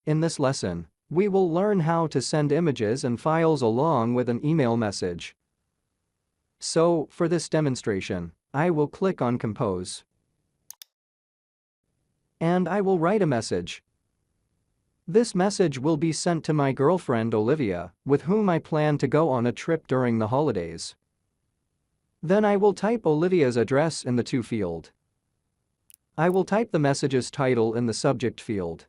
In this lesson, we will learn how to send images and files along with an email message. So, for this demonstration, I will click on Compose. And I will write a message. This message will be sent to my girlfriend Olivia, with whom I plan to go on a trip during the holidays. Then I will type Olivia's address in the To field. I will type the message's title in the Subject field.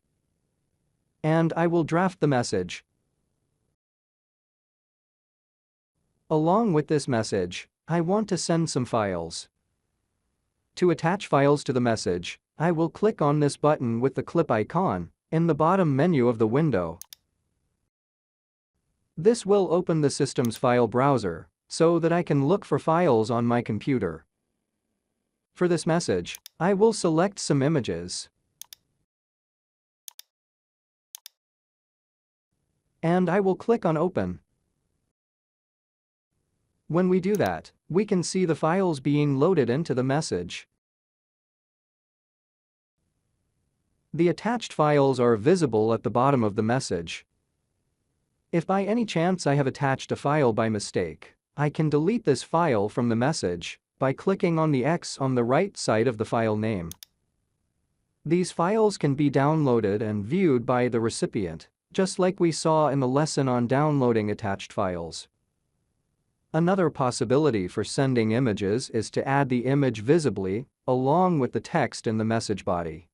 And I will draft the message. Along with this message, I want to send some files. To attach files to the message, I will click on this button with the clip icon in the bottom menu of the window. This will open the system's file browser so that I can look for files on my computer. For this message, I will select some images. And I will click on Open. When we do that, we can see the files being loaded into the message. The attached files are visible at the bottom of the message. If by any chance I have attached a file by mistake, I can delete this file from the message by clicking on the X on the right side of the file name. These files can be downloaded and viewed by the recipient, just like we saw in the lesson on downloading attached files. Another possibility for sending images is to add the image visibly, along with the text in the message body.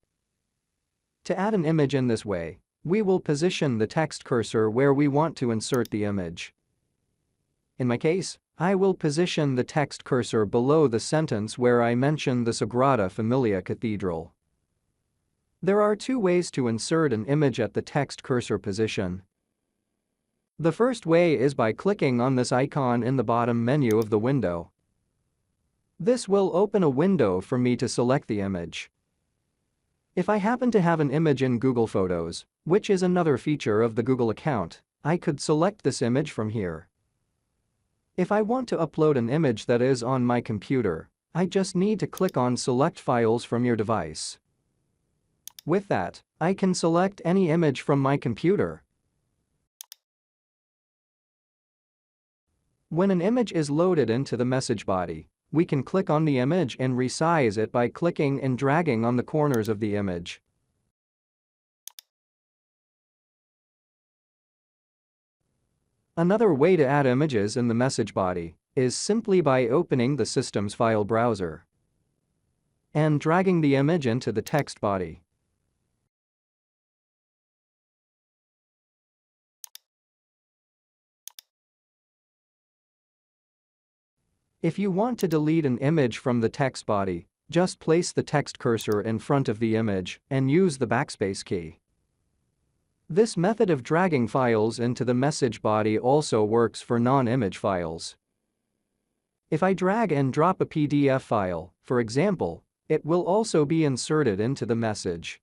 To add an image in this way, we will position the text cursor where we want to insert the image. In my case, I will position the text cursor below the sentence where I mention the Sagrada Familia Cathedral. There are two ways to insert an image at the text cursor position. The first way is by clicking on this icon in the bottom menu of the window. This will open a window for me to select the image. If I happen to have an image in Google Photos, which is another feature of the Google account, I could select this image from here. If I want to upload an image that is on my computer, I just need to click on Select Files from your device. With that, I can select any image from my computer. When an image is loaded into the message body, we can click on the image and resize it by clicking and dragging on the corners of the image. Another way to add images in the message body is simply by opening the system's file browser and dragging the image into the text body. If you want to delete an image from the text body, just place the text cursor in front of the image and use the backspace key. This method of dragging files into the message body also works for non-image files. If I drag and drop a PDF file, for example, it will also be inserted into the message.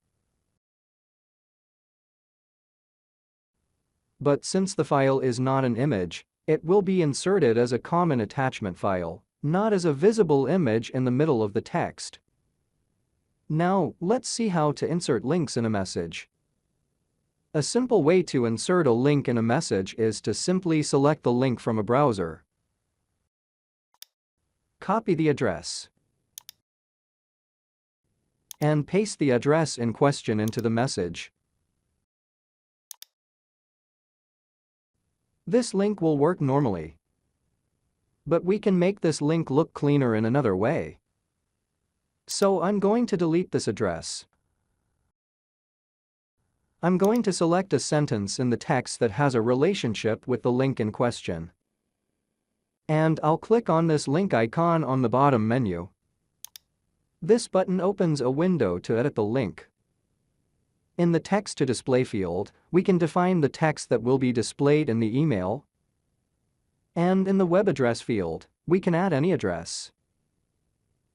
But since the file is not an image, it will be inserted as a common attachment file, not as a visible image in the middle of the text. Now, let's see how to insert links in a message. A simple way to insert a link in a message is to simply select the link from a browser. Copy the address and paste the address in question into the message. This link will work normally. But we can make this link look cleaner in another way. So I'm going to delete this address. I'm going to select a sentence in the text that has a relationship with the link in question. And I'll click on this link icon on the bottom menu. This button opens a window to edit the link. In the Text to Display field, we can define the text that will be displayed in the email. And in the Web Address field, we can add any address.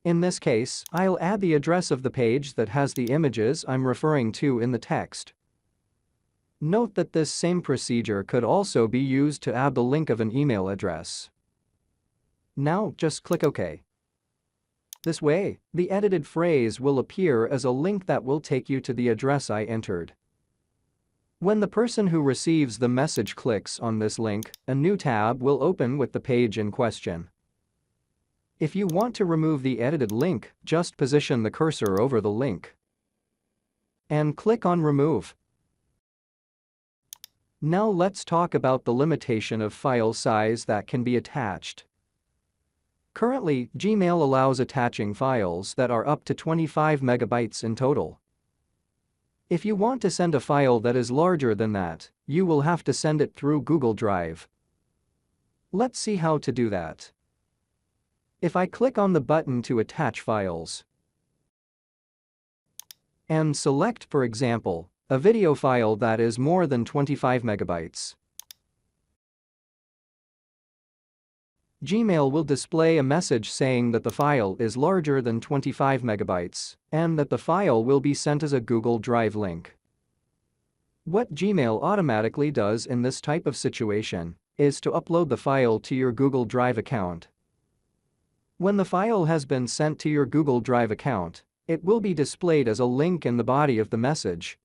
In this case, I'll add the address of the page that has the images I'm referring to in the text. Note that this same procedure could also be used to add the link of an email address. Now, just click OK. This way, the edited phrase will appear as a link that will take you to the address I entered. When the person who receives the message clicks on this link, a new tab will open with the page in question. If you want to remove the edited link, just position the cursor over the link and click on Remove. Now let's talk about the limitation of file size that can be attached. Currently, Gmail allows attaching files that are up to 25 megabytes in total. If you want to send a file that is larger than that, you will have to send it through Google Drive. Let's see how to do that. If I click on the button to attach files and select, for example, a video file that is more than 25 megabytes, Gmail will display a message saying that the file is larger than 25 megabytes and that the file will be sent as a Google Drive link. What Gmail automatically does in this type of situation is to upload the file to your Google Drive account. When the file has been sent to your Google Drive account, it will be displayed as a link in the body of the message.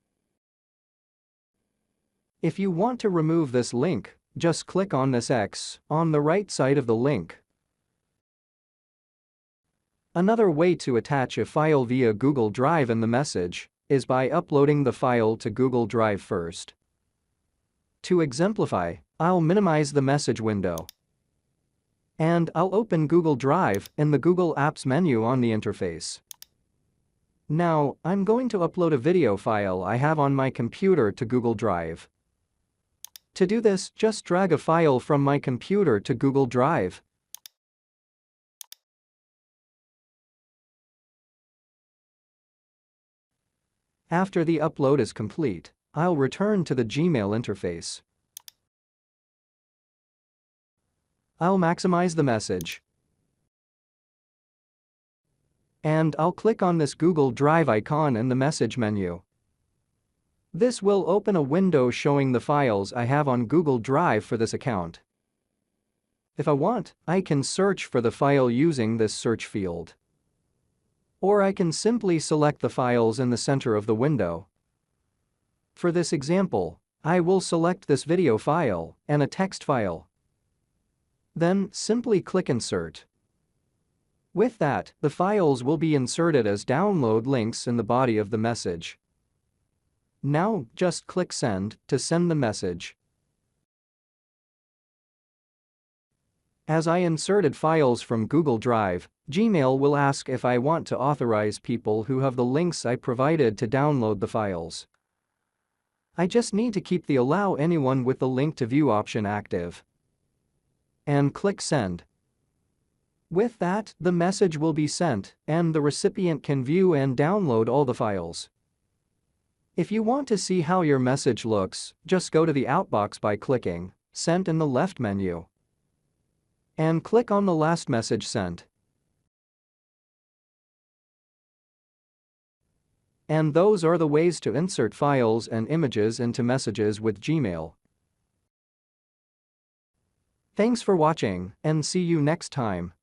If you want to remove this link, just click on this X on the right side of the link. Another way to attach a file via Google Drive in the message is by uploading the file to Google Drive first. To exemplify, I'll minimize the message window and I'll open Google Drive in the Google Apps menu on the interface. Now, I'm going to upload a video file I have on my computer to Google Drive. To do this, just drag a file from my computer to Google Drive. After the upload is complete, I'll return to the Gmail interface. I'll maximize the message and I'll click on this Google Drive icon in the message menu. This will open a window showing the files I have on Google Drive for this account. If I want, I can search for the file using this search field. Or I can simply select the files in the center of the window. For this example, I will select this video file and a text file. Then, simply click Insert. With that, the files will be inserted as download links in the body of the message. Now, just click Send to send the message. As I inserted files from Google Drive, Gmail will ask if I want to authorize people who have the links I provided to download the files. I just need to keep the Allow Anyone with the Link to View option active and click Send. With that, the message will be sent and the recipient can view and download all the files. If you want to see how your message looks, just go to the outbox by clicking Sent in the left menu and click on the last message sent. And those are the ways to insert files and images into messages with Gmail. Thanks for watching and see you next time.